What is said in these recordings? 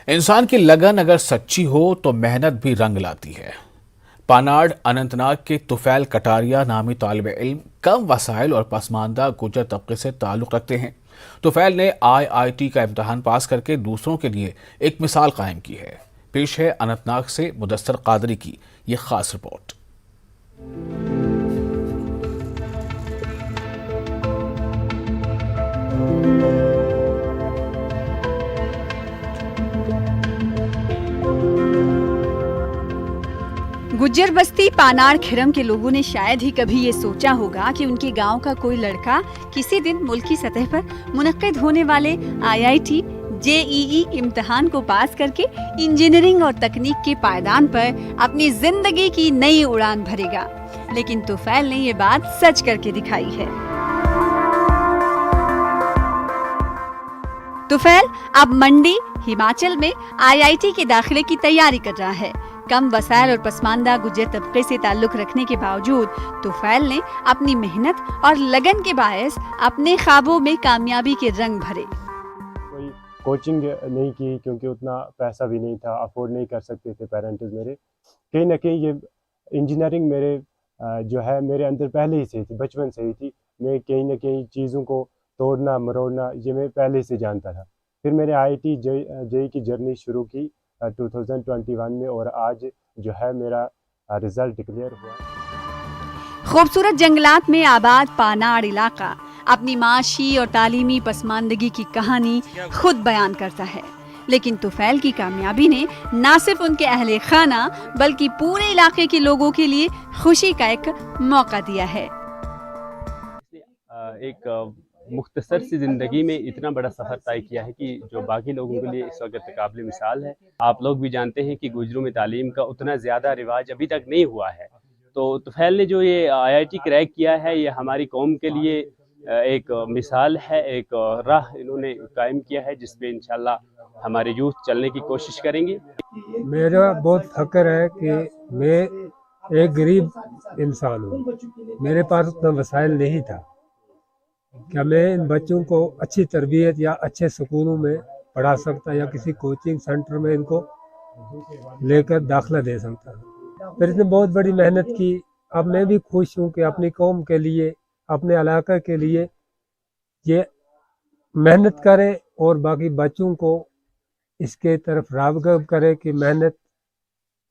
इंसान की लगन अगर सच्ची हो तो मेहनत भी रंग लाती है। पानाड़ अनंतनाग के तुफैल कटारिया नामी तालिब इल्म कम वसाइल और पसमानदा गुजर तबके से ताल्लुक़ रखते हैं। तुफैल ने IIT का इम्तहान पास करके दूसरों के लिए एक मिसाल कायम की है। पेश है अनंतनाग से मुदस्सर कादरी की ये खास रिपोर्ट। गुज्जर बस्ती पानाड़ खिरम के लोगों ने शायद ही कभी ये सोचा होगा कि उनके गांव का कोई लड़का किसी दिन मुल्की सतह पर मुनक्किद होने वाले IIT JEE इम्तिहान को पास करके इंजीनियरिंग और तकनीक के पायदान पर अपनी जिंदगी की नई उड़ान भरेगा। लेकिन तुफैल ने ये बात सच करके दिखाई है। तुफैल अब मंडी हिमाचल में IIT के दाखिले की तैयारी कर रहा है। कम वसाइल और पसमानदा गुज्जर तबके से ताल्लुक रखने के बावजूद तुफैल ने अपनी मेहनत और लगन के बायस अपने ख्वाबों में कामयाबी के रंग भरे। कोई कोचिंग नहीं की क्योंकि उतना पैसा भी नहीं था, अफोर्ड नहीं कर सकते थे पेरेंट्स मेरे। कहीं ना कहीं ये इंजीनियरिंग मेरे जो है मेरे अंदर पहले ही से थी, बचपन से ही थी। मैं कहीं ना कहीं चीज़ों को तोड़ना मरोड़ना ये मैं पहले से जानता था। फिर मैंने IIT JEE की जर्नी शुरू की 2021 में और आज जो है मेरा रिजल्ट डिक्लेयर हुआ। खूबसूरत जंगलात में आबाद पानाड़ इलाका अपनी माशी और तालीमी पसमानदगी की कहानी खुद बयान करता है। लेकिन तुफैल की कामयाबी ने न सिर्फ उनके अहले खाना बल्कि पूरे इलाके के लोगों के लिए खुशी का एक मौका दिया है। एक मुख्तसर सी ज़िंदगी में इतना बड़ा सफ़र तय किया है कि जो बाकी लोगों के लिए इस वक्त काबिल मिसाल है। आप लोग भी जानते हैं कि गुजरों में तालीम का उतना ज़्यादा रिवाज अभी तक नहीं हुआ है। तो तुफैल ने जो ये IIT क्रैक किया है, ये हमारी कौम के लिए एक मिसाल है, एक राह इन्होंने कायम किया है जिस पे इंशाल्लाह हमारे यूथ चलने की कोशिश करेंगे। मेरा बहुत फ़ख्र है कि मैं एक गरीब इंसान हूँ। मेरे पास उतना वसाइल नहीं था क्या मैं इन बच्चों को अच्छी तरबियत या अच्छे स्कूलों में पढ़ा सकता या किसी कोचिंग सेंटर में इनको लेकर दाखिला दे सकता। फिर इसने बहुत बड़ी मेहनत की। अब मैं भी खुश हूँ कि अपनी कौम के लिए, अपने इलाके के लिए ये मेहनत करें और बाकी बच्चों को इसके तरफ राग़िब करें कि मेहनत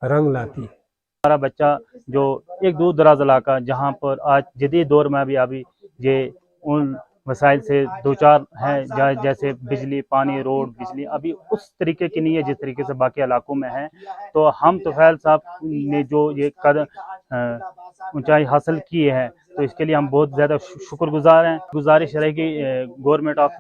रंग लाती है। हमारा बच्चा जो एक दूर दराज इलाका जहाँ पर आज जदीद दौर में अभी ये उन वसाइल से दो चार हैं, जैसे बिजली, पानी, रोड, बिजली अभी उस तरीके की नहीं है जिस तरीके से बाकी इलाकों में है। तो हम तुफैल साहब ने जो ये ऊंचाई हासिल की है तो इसके लिए हम बहुत ज़्यादा शुक्रगुजार हैं। गुजारिश रहेगी गवर्नमेंट ऑफ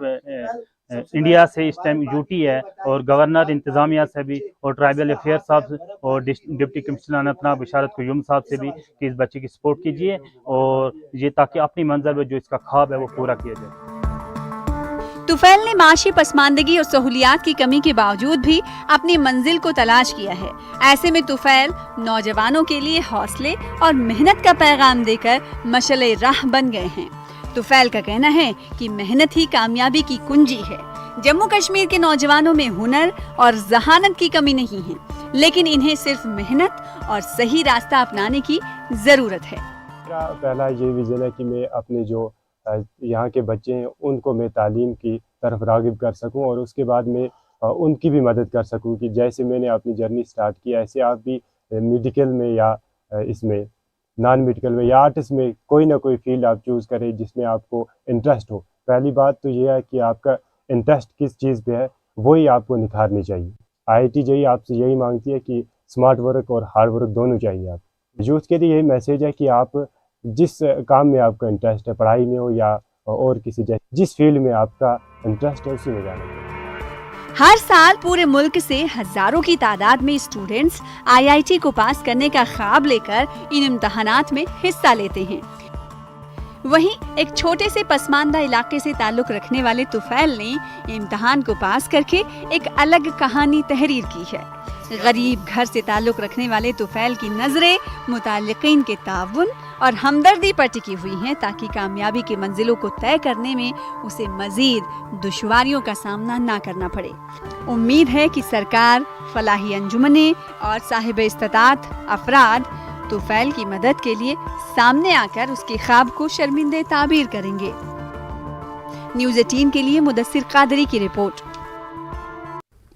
इंडिया से, इस टाइम UT है और गवर्नर इंतज़ामिया से भी और ट्राइबल अफेयर साहब और डिप्टी कमिश्नर अनंतनाग बिशारत कुयूम साहब से भी कि इस बच्चे की सपोर्ट कीजिए और ये ताकि अपनी मंजिल में जो इसका ख्वाब है वो पूरा किया जाए। तुफैल ने माशी पसमानदगी और सहूलियात की कमी के बावजूद भी अपनी मंजिल को तलाश किया है। ऐसे में तुफैल नौजवानों के लिए हौसले और मेहनत का पैगाम देकर मशले राह बन गए हैं। तुफैल का कहना है कि मेहनत ही कामयाबी की कुंजी है। जम्मू कश्मीर के नौजवानों में हुनर और जहानत की कमी नहीं है, लेकिन इन्हें सिर्फ मेहनत और सही रास्ता अपनाने की जरूरत है। मेरा पहला ये विजन है कि मैं अपने जो यहाँ के बच्चे हैं उनको मैं तालीम की तरफ राग़िब कर सकूँ और उसके बाद मैं उनकी भी मदद कर सकूँ कि जैसे मैंने अपनी जर्नी स्टार्ट की ऐसे आप भी मेडिकल में या इसमें नॉन मेडिकल में या आर्ट्स में कोई ना कोई फील्ड आप चूज़ करें जिसमें आपको इंटरेस्ट हो। पहली बात तो ये है कि आपका इंटरेस्ट किस चीज़ पे है वही आपको निखारनी चाहिए। IIT JEE आपसे यही मांगती है कि स्मार्ट वर्क और हार्ड वर्क दोनों चाहिए। आप यूथ के लिए यही मैसेज है कि आप जिस काम में आपका इंटरेस्ट है, पढ़ाई में हो या और किसी जिस फील्ड में आपका इंटरेस्ट है उसी में जाना चाहिए। हर साल पूरे मुल्क से हजारों की तादाद में स्टूडेंट्स IIT को पास करने का ख्वाब लेकर इन इम्तहानात में हिस्सा लेते हैं। वहीं एक छोटे से पसमानदा इलाके से ताल्लुक रखने वाले तुफैल ने इम्तहान को पास करके एक अलग कहानी तहरीर की है। गरीब घर से ताल्लुक रखने वाले तुफैल की नजरें मुताल्लिकीन के ताउन और हमदर्दी पर टिकी हुई हैं ताकि कामयाबी की मंजिलों को तय करने में उसे मजीद दुश्वारियों का सामना ना करना पड़े। उम्मीद है कि सरकार, फलाही अंजुमनें और साहिब इस्तात अफराद तुफैल की मदद के लिए सामने आकर उसके ख्वाब को शर्मिंदे ताबीर करेंगे। न्यूज़ 18 के लिए मुदस्सिर कादरी की रिपोर्ट।